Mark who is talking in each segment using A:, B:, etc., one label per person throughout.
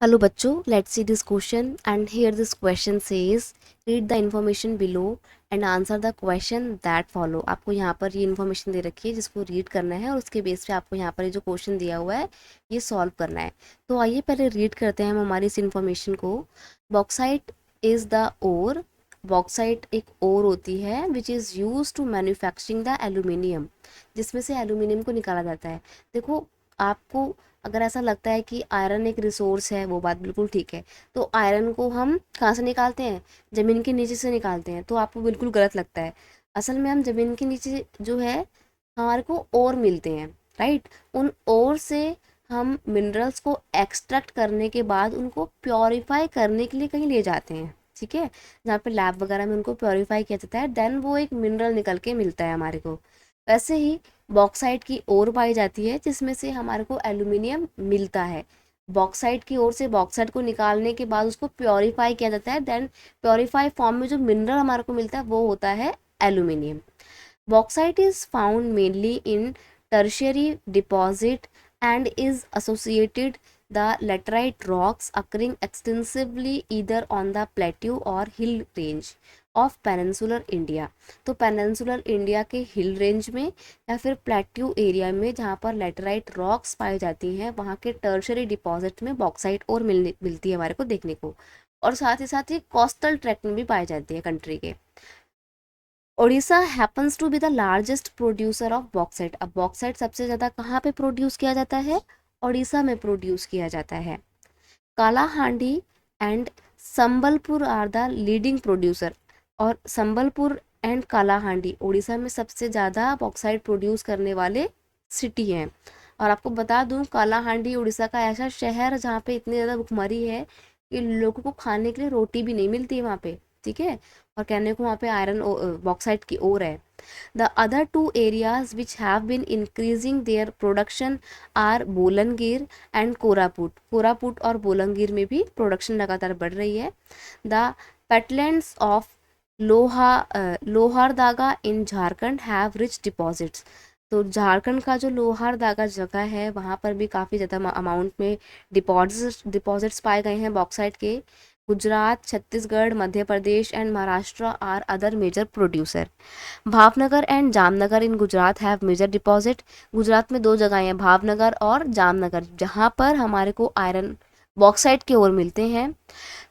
A: Hello बच्चों, let's see this question and here this question says read the information below and answer the question that follow। आपको यहाँ पर ये information दे रखी है जिसको रीड करना है और उसके बेस पे आपको यहाँ पर ये जो क्वेश्चन दिया हुआ है ये सॉल्व करना है। तो आइए पहले रीड करते हैं हम हमारी इस इन्फॉर्मेशन को। Bauxite is the ore, bauxite एक ओर होती है which is use to manufacturing the aluminium, जिसमें से एल्यूमिनियम को निकाला जाता है। देखो, आपको अगर ऐसा लगता है कि आयरन एक रिसोर्स है, वो बात बिल्कुल ठीक है। तो आयरन को हम कहाँ से निकालते हैं? ज़मीन के नीचे से निकालते हैं। तो आपको बिल्कुल गलत लगता है। असल में हम ज़मीन के नीचे जो है हमारे को ओर मिलते हैं, राइट। उन ओर से हम मिनरल्स को एक्सट्रैक्ट करने के बाद उनको प्योरीफाई करने के लिए कहीं ले जाते हैं, ठीक है, जहाँ पे लैब वगैरह में उनको प्योरीफाई किया जाता है, देन वो एक मिनरल निकल के मिलता है हमारे को। वैसे ही बॉक्साइट की ओर पाई जाती है जिसमें से हमारे को एल्यूमिनियम मिलता है। बॉक्साइट की ओर से बॉक्साइट को निकालने के बाद उसको प्योरीफाई किया जाता है, देन प्योरीफाई फॉर्म में जो मिनरल हमारे को मिलता है वो होता है aluminium. Bauxite is found mainly in tertiary deposit and is associated the laterite rocks occurring extensively either on the plateau or hill range of peninsular India। तो पेनिनसुलर इंडिया के हिल रेंज में या फिर प्लेट्यू एरिया में जहाँ पर laterite rocks पाई जाती हैं वहाँ के टर्शरी डिपॉजिट में बॉक्साइट और मिलती है हमारे को देखने को। और साथ ही कोस्टल ट्रैक में भी पाई जाती है कंट्री के। Odisha happens to be the largest producer of bauxite. अब बॉक्साइट सबसे ज़्यादा कहाँ पे प्रोड्यूस किया जाता है? ओडिशा में प्रोड्यूस किया जाता है। Kalahandi and Sambalpur are the leading producer. और संबलपुर एंड कालाहांडी ओडिशा में सबसे ज़्यादा बॉक्साइट प्रोड्यूस करने वाले सिटी हैं। और आपको बता दूं, कालाहांडी उड़ीसा का ऐसा शहर जहाँ पे इतनी ज़्यादा भुखमरी है कि लोगों को खाने के लिए रोटी भी नहीं मिलती है वहाँ पे, ठीक है। और कहने को वहाँ पे आयरन बॉक्साइट की ओर है। The other two areas which have been increasing their production are Bolangir and Koraput. Koraput और बोलनगिर में भी प्रोडक्शन लगातार बढ़ रही है। The patlands of Lohardaga in Jharkhand have rich deposits. तो झारखंड का जो लोहारदागा जगह है वहाँ पर भी काफ़ी ज़्यादा अमाउंट में डिपॉजिट्स पाए गए हैं बॉक्साइट के। Gujarat, Chhattisgarh, Madhya Pradesh and Maharashtra are other major producer. Bhavnagar and Jamnagar in Gujarat have major deposit. Gujarat में दो जगह हैं, भावनगर और जामनगर, जहाँ पर हमारे को आयरन बॉक्साइट की ओर मिलते हैं।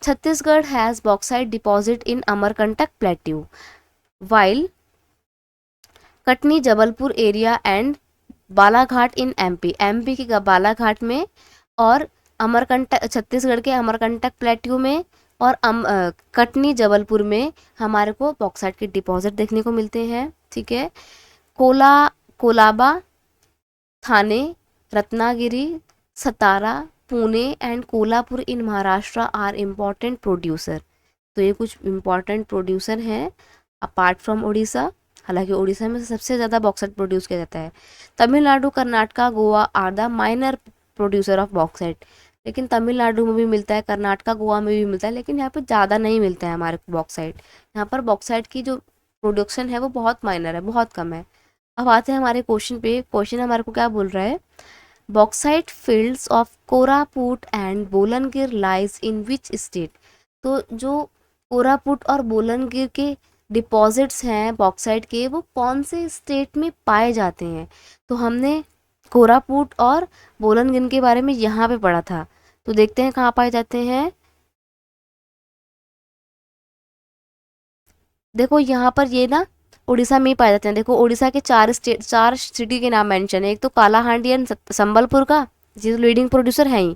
A: Chhattisgarh has bauxite deposit in Amarkantak plateau, while Katni, Jabalpur area and Balaghat in MP. MP के बालाघाट में और अमरकंटक, छत्तीसगढ़ के अमरकंटक प्लेट्यू में और कटनी, जबलपुर में हमारे को बॉक्साइट के डिपॉजिट देखने को मिलते हैं, ठीक है। Kolaba, Thane, Ratnagiri, Satara, Pune and Kolhapur in Maharashtra are important producer. तो ये कुछ इम्पॉर्टेंट प्रोड्यूसर हैं अपार्ट फ्रॉम उड़ीसा। हालांकि उड़ीसा में सबसे ज़्यादा बॉक्साइट प्रोड्यूस किया जाता है। Tamil Nadu, Karnataka, Goa are the minor producer of bauxite. लेकिन तमिलनाडु में भी मिलता है, कर्नाटका, गोवा में भी मिलता है, लेकिन यहाँ पे ज़्यादा नहीं मिलता है हमारे को बॉक्साइट। यहाँ पर बॉक्साइट की जो प्रोडक्शन है वो बहुत माइनर है, बहुत कम है। अब आते हैं हमारे क्वेश्चन पे। क्वेश्चन हमारे को क्या बोल रहा है? Bauxite fields of Koraput and Bolangir lies in which state. तो जो कोरापुट और बोलनगिर के डिपॉजिट्स हैं बॉक्साइट के, वो कौन से स्टेट में पाए जाते हैं? तो हमने कोरापुट और बोलनगिर के बारे में यहाँ पे पढ़ा था। तो देखते हैं कहाँ पाए जाते हैं। देखो यहाँ पर ये ना उड़ीसा में ही पाए जाते हैं। देखो उड़ीसा के चार सिटी के नाम मेंशन है। एक तो कालाहांडी एंड संबलपुर का, जो लीडिंग प्रोड्यूसर है ही।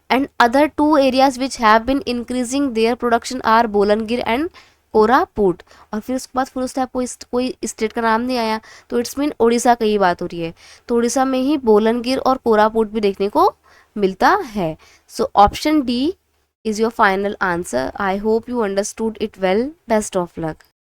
A: And other two areas which have been increasing their production are Bolangir and Koraput. और फिर उसके बाद फुल स्टॉप कोई स्टेट का नाम नहीं आया, तो इट्स मीन उड़ीसा की ही बात हो रही है। तो उड़ीसा में ही बोलनगिर और कोरापुट भी देखने को मिलता है। So option D is your final answer. I hope you understood it well. Best of luck.